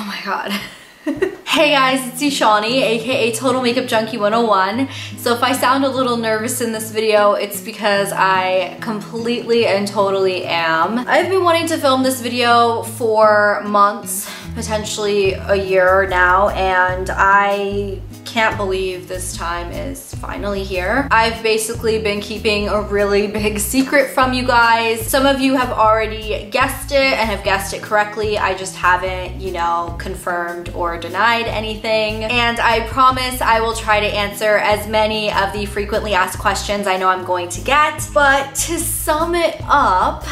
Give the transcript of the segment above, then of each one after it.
Oh my god. Hey guys, it's Eshani, aka Total Makeup Junkie 101. So if I sound a little nervous in this video, it's because I completely and totally am. I've been wanting to film this video for months, potentially a year now, and I can't believe this time is finally here. I've basically been keeping a really big secret from you guys. Some of you have already guessed it and have guessed it correctly. I just haven't, you know, confirmed or denied anything. And I promise I will try to answer as many of the frequently asked questions I know I'm going to get. But to sum it up,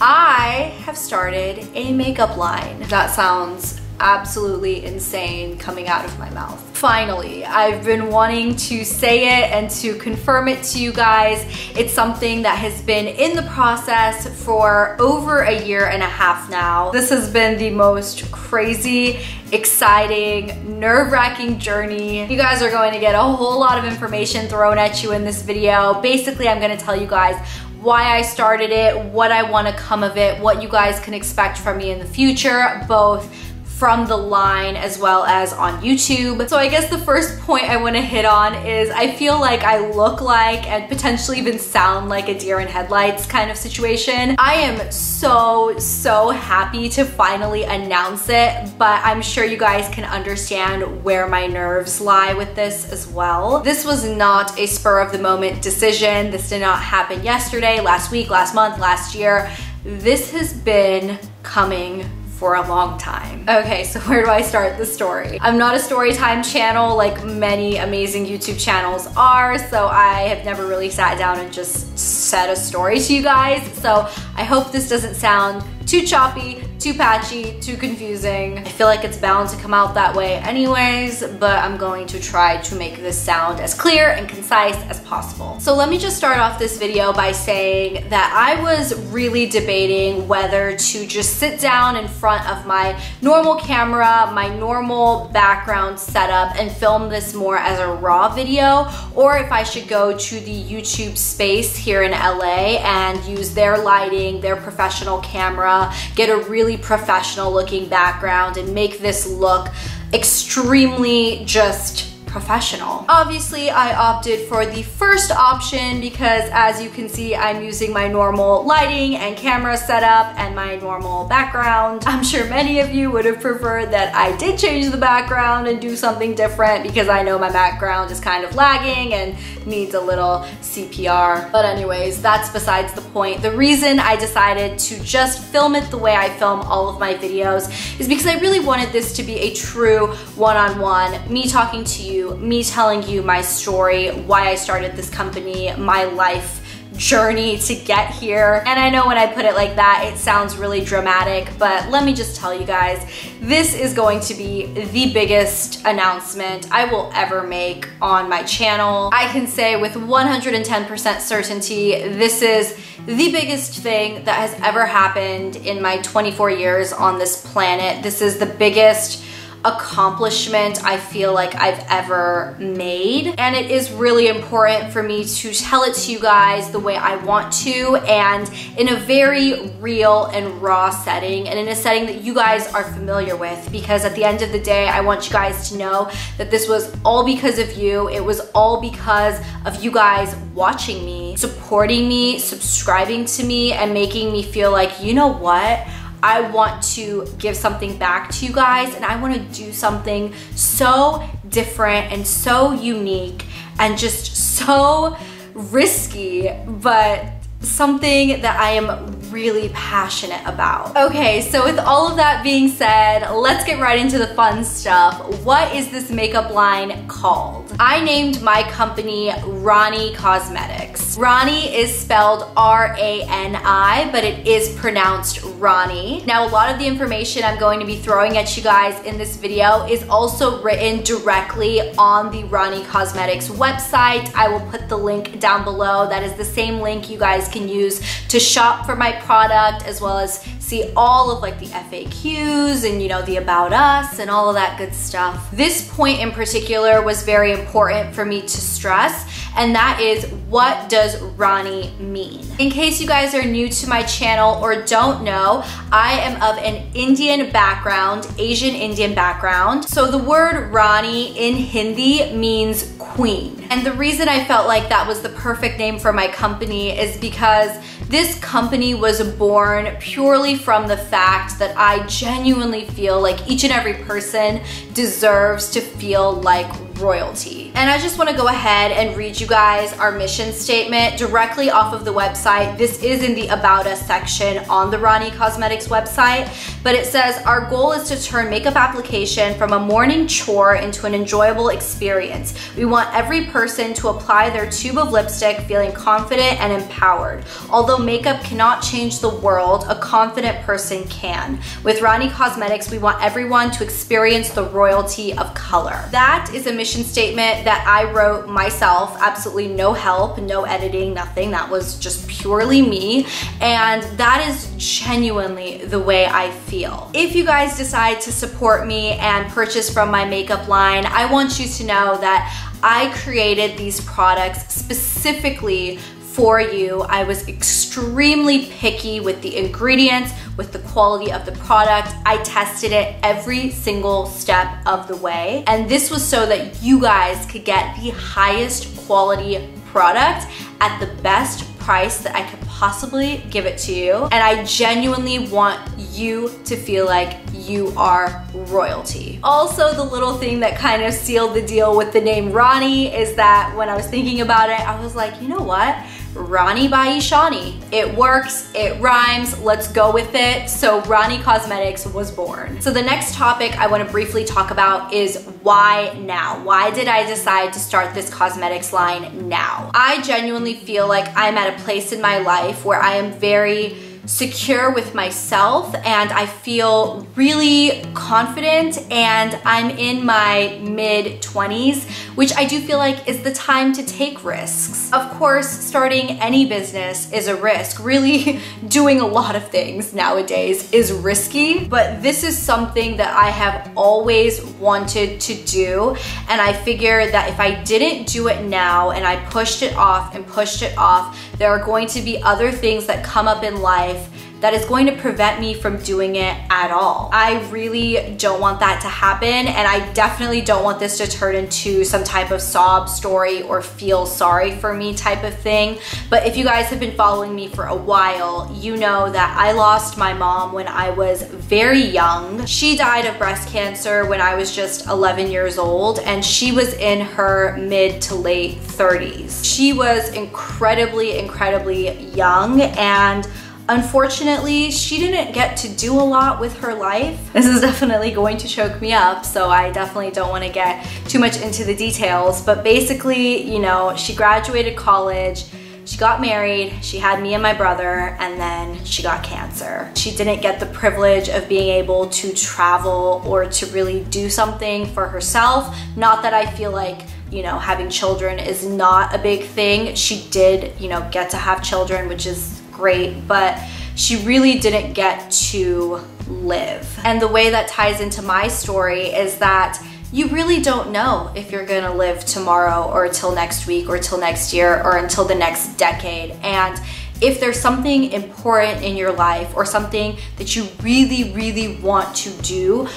I have started a makeup line. That sounds absolutely insane coming out of my mouth. Finally, I've been wanting to say it and to confirm it to you guys. It's something that has been in the process for over a year and a half now. This has been the most crazy, exciting, nerve-wracking journey. You guys are going to get a whole lot of information thrown at you in this video. Basically, I'm gonna tell you guys why I started it, what I want to come of it, what you guys can expect from me in the future, both from the line as well as on YouTube. So I guess the first point I want to hit on is I feel like I look like and potentially even sound like a deer in headlights kind of situation. I am so happy to finally announce it, but I'm sure you guys can understand where my nerves lie with this as well. This was not a spur of the moment decision. This did not happen yesterday, last week, last month, last year. This has been coming for a long time. Okay, so where do I start the story? I'm not a story time channel like many amazing YouTube channels are, so I have never really sat down and just said a story to you guys. So I hope this doesn't sound too choppy, too patchy, too confusing. I feel like it's bound to come out that way anyways, but I'm going to try to make this sound as clear and concise as possible. So let me just start off this video by saying that I was really debating whether to just sit down in front of my normal camera, my normal background setup, and film this more as a raw video, or if I should go to the YouTube space here in LA and use their lighting, their professional camera, get a really professional looking background and make this look extremely just professional. Obviously, I opted for the first option because as you can see, I'm using my normal lighting and camera setup and my normal background. I'm sure many of you would have preferred that I did change the background and do something different because I know my background is kind of lagging and needs a little CPR. But anyways, that's besides the point. The reason I decided to just film it the way I film all of my videos is because I really wanted this to be a true one-on-one, me talking to you, me telling you my story, why I started this company, my life journey to get here. And I know when I put it like that, it sounds really dramatic, but let me just tell you guys, this is going to be the biggest announcement I will ever make on my channel. I can say with 110% certainty, this is the biggest thing that has ever happened in my 24 years on this planet. This is the biggest accomplishment I feel like I've ever made, and it is really important for me to tell it to you guys the way I want to, and in a very real and raw setting, and in a setting that you guys are familiar with, because at the end of the day, I want you guys to know that this was all because of you. It was all because of you guys watching me, supporting me, subscribing to me, and making me feel like, you know what? I want to give something back to you guys, and I want to do something so different and so unique and just so risky, but something that I am really passionate about. Okay, so with all of that being said, let's get right into the fun stuff. What is this makeup line called? I named my company Rani Cosmetics. Rani is spelled R-A-N-I, but it is pronounced Rani. Now, a lot of the information I'm going to be throwing at you guys in this video is also written directly on the Rani Cosmetics website. I will put the link down below. That is the same link you guys can use to shop for my product, as well as see all of like the FAQs and, you know, the about us and all of that good stuff. This point in particular was very important for me to stress, and that is, what does Rani mean? In case you guys are new to my channel or don't know, I am of an Indian background, Asian Indian background. So the word Rani in Hindi means queen. And the reason I felt like that was the perfect name for my company is because this company was born purely from the fact that I genuinely feel like each and every person deserves to feel like royalty. And I just want to go ahead and read you guys our mission statement directly off of the website. This is in the About Us section on the Rani Cosmetics website, but it says, our goal is to turn makeup application from a morning chore into an enjoyable experience. We want every person to apply their tube of lipstick feeling confident and empowered. Although makeup cannot change the world, a confident person can. With Rani Cosmetics, we want everyone to experience the royalty of color. That is a mission statement that I wrote myself, absolutely no help, no editing, nothing. That was just purely me, and that is genuinely the way I feel. If you guys decide to support me and purchase from my makeup line, I want you to know that I created these products specifically for you. I was extremely picky with the ingredients, with the quality of the product. I tested it every single step of the way. And this was so that you guys could get the highest quality product at the best price that I could possibly give it to you. And I genuinely want you to feel like you are royalty. Also, the little thing that kind of sealed the deal with the name Rani is that when I was thinking about it, I was like, you know what? Rani by Eshani. It works, it rhymes, let's go with it. So Rani Cosmetics was born. So the next topic I want to briefly talk about is why now? Why did I decide to start this cosmetics line now? I genuinely feel like I'm at a place in my life where I am very secure with myself and I feel really confident, and I'm in my mid-20s, which I do feel like is the time to take risks. Of course, starting any business is a risk. Really doing a lot of things nowadays is risky, but this is something that I have always wanted to do, and I figured that if I didn't do it now and I pushed it off and pushed it off, there are going to be other things that come up in life that is going to prevent me from doing it at all. I really don't want that to happen, and I definitely don't want this to turn into some type of sob story or feel sorry for me type of thing. But if you guys have been following me for a while, you know that I lost my mom when I was very young. She died of breast cancer when I was just 11 years old, and she was in her mid to late 30s. She was incredibly, incredibly young, and unfortunately, she didn't get to do a lot with her life. This is definitely going to choke me up, so I definitely don't want to get too much into the details. But basically, you know, she graduated college, she got married, she had me and my brother, and then she got cancer. She didn't get the privilege of being able to travel or to really do something for herself. Not that I feel like, you know, having children is not a big thing. She did, you know, get to have children, which is great, but she really didn't get to live. And the way that ties into my story is that you really don't know if you're gonna live tomorrow or till next week or till next year or until the next decade. And if there's something important in your life or something that you really, really want to do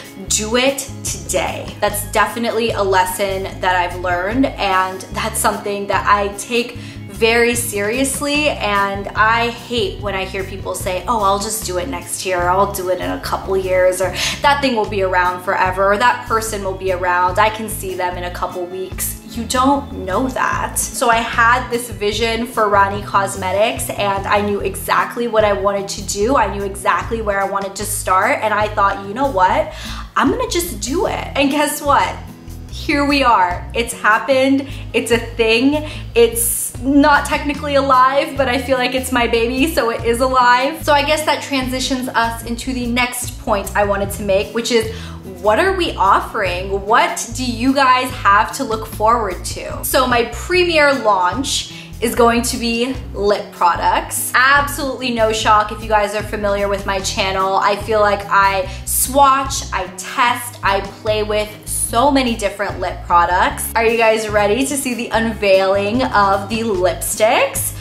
it today. That's definitely a lesson that I've learned, and that's something that I take very seriously. And I hate when I hear people say, oh, I'll just do it next year, or I'll do it in a couple years, or that thing will be around forever, or that person will be around, I can see them in a couple weeks. You don't know that. So I had this vision for Rani Cosmetics, and I knew exactly what I wanted to do. I knew exactly where I wanted to start, and I thought, you know what? I'm gonna just do it. And guess what? Here we are. It's happened. It's a thing. It's not technically alive, but I feel like it's my baby, so it is alive. So I guess that transitions us into the next point I wanted to make, which is, what are we offering? What do you guys have to look forward to? So my premiere launch is going to be lip products. Absolutely no shock if you guys are familiar with my channel. I feel like I swatch, I test, I play with so many different lip products. Are you guys ready to see the unveiling of the lipsticks?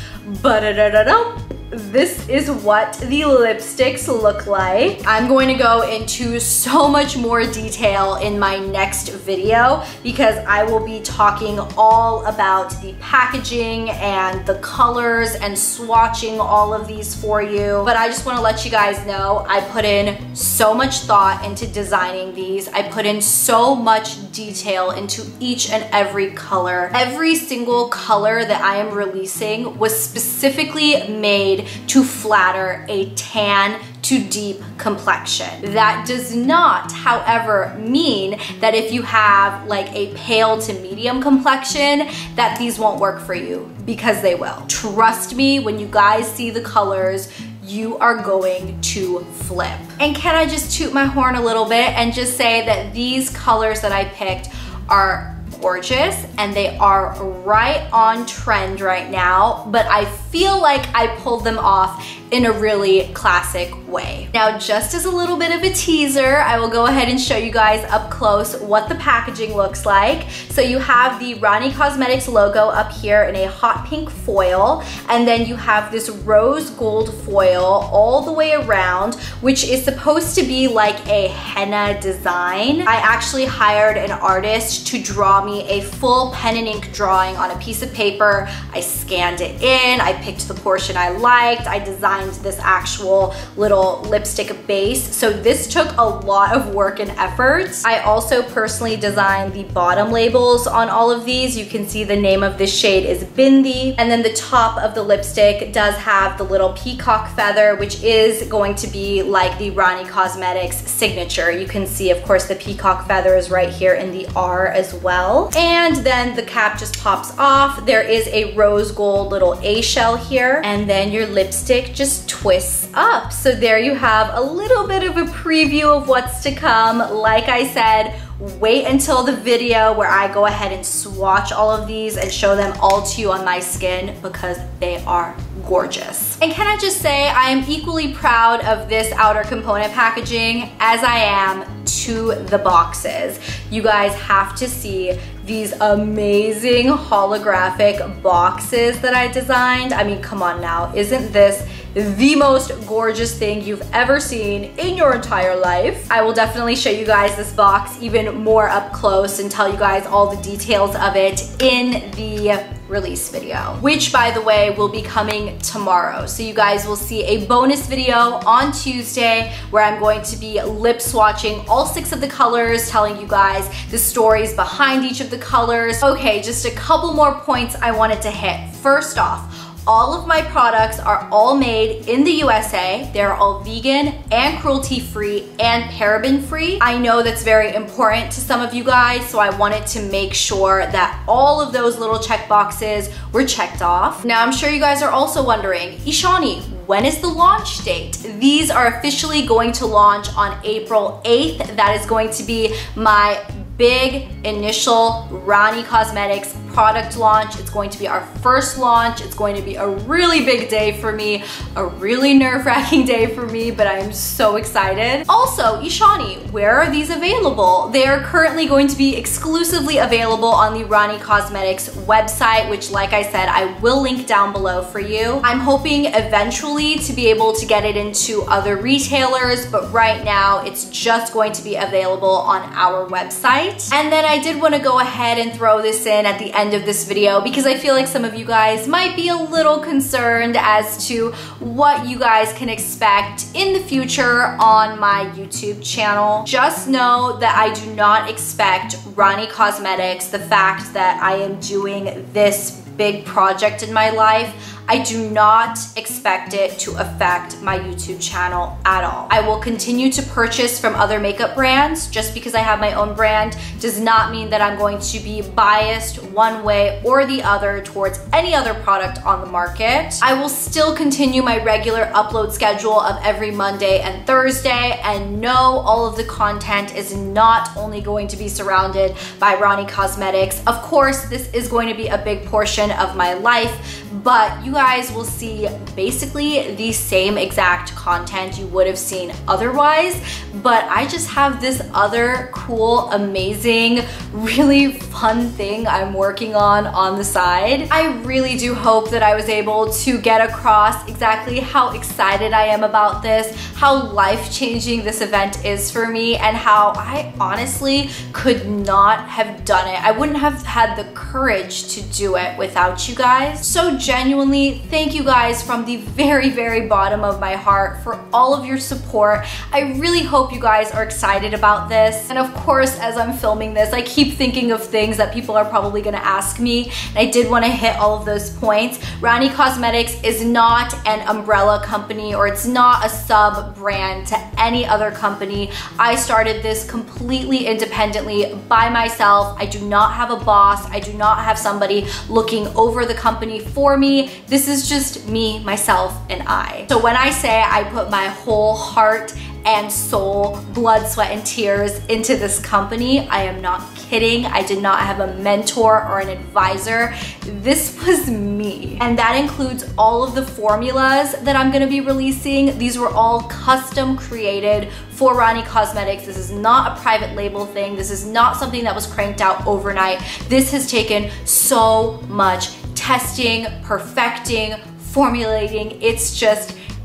This is what the lipsticks look like. I'm going to go into so much more detail in my next video because I will be talking all about the packaging and the colors and swatching all of these for you. But I just want to let you guys know I put in so much thought into designing these. I put in so much detail into each and every color. Every single color that I am releasing was specifically made to flatter a tan to deep complexion. That does not, however, mean that if you have like a pale to medium complexion that these won't work for you, because they will. Trust me, when you guys see the colors, you are going to flip. And can I just toot my horn a little bit and just say that these colors that I picked are gorgeous and they are right on trend right now, but I feel like I pulled them off in a really classic way. Now, just as a little bit of a teaser, I will go ahead and show you guys up close what the packaging looks like. So you have the Rani Cosmetics logo up here in a hot pink foil, and then you have this rose gold foil all the way around, which is supposed to be like a henna design. I actually hired an artist to draw me a full pen and ink drawing on a piece of paper. I scanned it in, I picked the portion I liked, I designed this actual little lipstick base. So this took a lot of work and effort. I also personally designed the bottom labels on all of these. You can see the name of this shade is Bindi, and then the top of the lipstick does have the little peacock feather, which is going to be like the Rani Cosmetics signature. You can see, of course, the peacock feather is right here in the R as well. And then the cap just pops off. There is a rose gold little A shell here, and then your lipstick just twists up. So there you have a little bit of a preview of what's to come. Like I said, wait until the video where I go ahead and swatch all of these and show them all to you on my skin, because they are gorgeous. And can I just say, I am equally proud of this outer component packaging as I am to the boxes. You guys have to see these amazing holographic boxes that I designed. I mean, come on now, isn't this the most gorgeous thing you've ever seen in your entire life? I will definitely show you guys this box even more up close and tell you guys all the details of it in the release video, which, by the way, will be coming tomorrow. So you guys will see a bonus video on Tuesday where I'm going to be lip swatching all 6 of the colors, telling you guys the stories behind each of the colors. Okay, just a couple more points I wanted to hit. First off, all of my products are all made in the USA. They're all vegan and cruelty-free and paraben-free. I know that's very important to some of you guys, so I wanted to make sure that all of those little check boxes were checked off. Now, I'm sure you guys are also wondering, Eshani, when is the launch date? These are officially going to launch on April 8th. That is going to be my big initial Rani Cosmetics product launch. It's going to be our first launch. It's going to be a really big day for me, a really nerve-wracking day for me, but I'm so excited. Also, Eshani, where are these available? They are currently going to be exclusively available on the Rani Cosmetics website, which, like I said, I will link down below for you. I'm hoping eventually to be able to get it into other retailers, but right now it's just going to be available on our website. And then I did want to go ahead and throw this in at the end of this video because I feel like some of you guys might be a little concerned as to what you guys can expect in the future on my YouTube channel. Just know that I do not expect Rani Cosmetics, the fact that I am doing this big project in my life, I do not expect it to affect my YouTube channel at all. I will continue to purchase from other makeup brands. Just because I have my own brand does not mean that I'm going to be biased one way or the other towards any other product on the market. I will still continue my regular upload schedule of every Monday and Thursday, and no, all of the content is not only going to be surrounded by Rani Cosmetics. Of course, this is going to be a big portion of my life, but you you guys will see basically the same exact content you would have seen otherwise, but I just have this other cool, amazing, really fun thing I'm working on the side. I really do hope that I was able to get across exactly how excited I am about this, how life-changing this event is for me, and how I honestly could not have done it. I wouldn't have had the courage to do it without you guys. So genuinely, thank you guys from the very, very bottom of my heart for all of your support. I really hope you guys are excited about this. And of course, as I'm filming this, I keep thinking of things that people are probably gonna ask me, and I did wanna hit all of those points. Rani Cosmetics is not an umbrella company, or it's not a sub-brand to any other company. I started this completely independently by myself. I do not have a boss. I do not have somebody looking over the company for me. This is just me, myself, and I. So when I say I put my whole heart and soul, blood, sweat, and tears into this company, I am not kidding. I did not have a mentor or an advisor. This was me. And that includes all of the formulas that I'm gonna be releasing. These were all custom created for Rani Cosmetics. This is not a private label thing. This is not something that was cranked out overnight. This has taken so much testing, perfecting, formulating.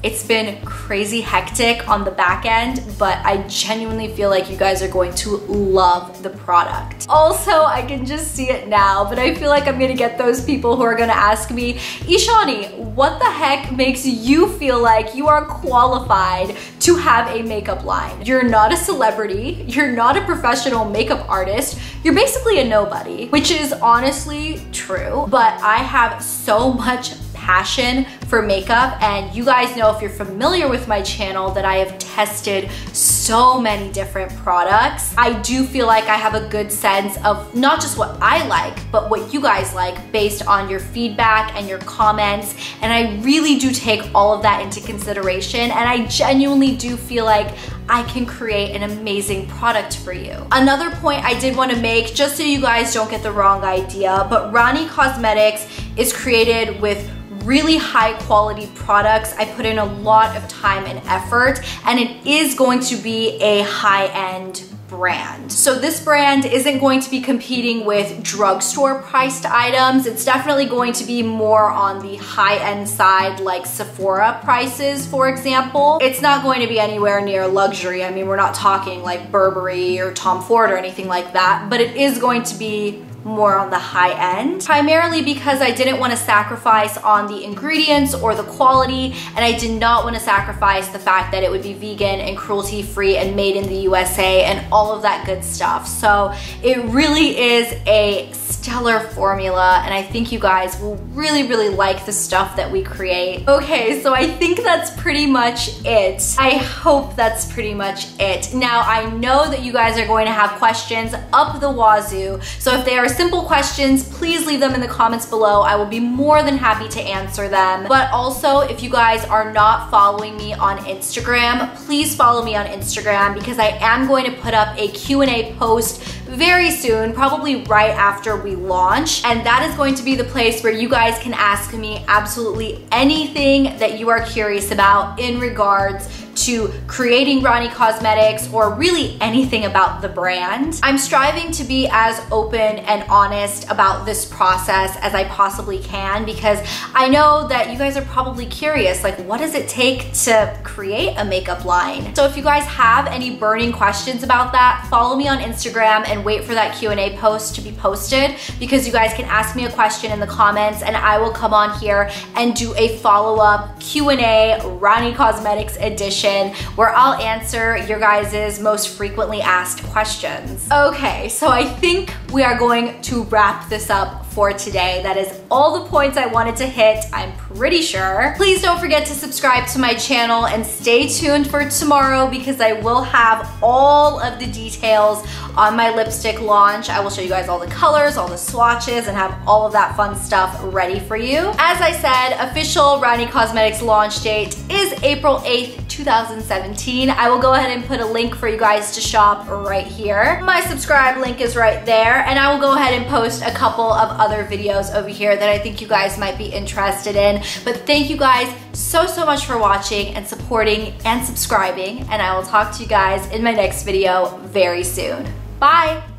It's been crazy hectic on the back end, but I genuinely feel like you guys are going to love the product. Also, I can just see it now, but I feel like I'm gonna get those people who are gonna ask me, Eshani, what the heck makes you feel like you are qualified to have a makeup line? You're not a celebrity, you're not a professional makeup artist, you're basically a nobody, which is honestly true, but I have so much passion for makeup, and you guys know, if you're familiar with my channel, that I have tested so many different products. I do feel like I have a good sense of not just what I like, but what you guys like based on your feedback and your comments, and I really do take all of that into consideration, and I genuinely do feel like I can create an amazing product for you. Another point I did want to make, just so you guys don't get the wrong idea, but Rani Cosmetics is created with really high quality products. I put in a lot of time and effort, and it is going to be a high-end brand. So this brand isn't going to be competing with drugstore priced items. It's definitely going to be more on the high-end side, like Sephora prices, for example. It's not going to be anywhere near luxury. I mean, we're not talking like Burberry or Tom Ford or anything like that, but it is going to be more on the high end, primarily because I didn't want to sacrifice on the ingredients or the quality, and I did not want to sacrifice the fact that it would be vegan and cruelty free and made in the USA and all of that good stuff. So it really is a stellar formula, and I think you guys will really, really like the stuff that we create. Okay, so I think that's pretty much it. I hope that's pretty much it. Now, I know that you guys are going to have questions up the wazoo, so if they are simple questions, please leave them in the comments below. I will be more than happy to answer them. But also, if you guys are not following me on Instagram, please follow me on Instagram, because I am going to put up a Q&A post very soon, probably right after we launch, and that is going to be the place where you guys can ask me absolutely anything that you are curious about in regards to creating Rani Cosmetics, or really anything about the brand. I'm striving to be as open and honest about this process as I possibly can, because I know that you guys are probably curious, like, what does it take to create a makeup line? So if you guys have any burning questions about that, follow me on Instagram and wait for that Q&A post to be posted, because you guys can ask me a question in the comments and I will come on here and do a follow-up Q&A Rani Cosmetics edition, where I'll answer your guys' most frequently asked questions. Okay, so I think we are going to wrap this up for today. That is all the points I wanted to hit, I'm pretty sure. Please don't forget to subscribe to my channel and stay tuned for tomorrow, because I will have all of the details on my lipstick launch. I will show you guys all the colors, all the swatches, and have all of that fun stuff ready for you. As I said, official Rani Cosmetics launch date is April 8th, 2017. I will go ahead and put a link for you guys to shop right here. My subscribe link is right there, and I will go ahead and post a couple of other videos over here that I think you guys might be interested in. But thank you guys so much for watching and supporting and subscribing, and I will talk to you guys in my next video very soon. Bye!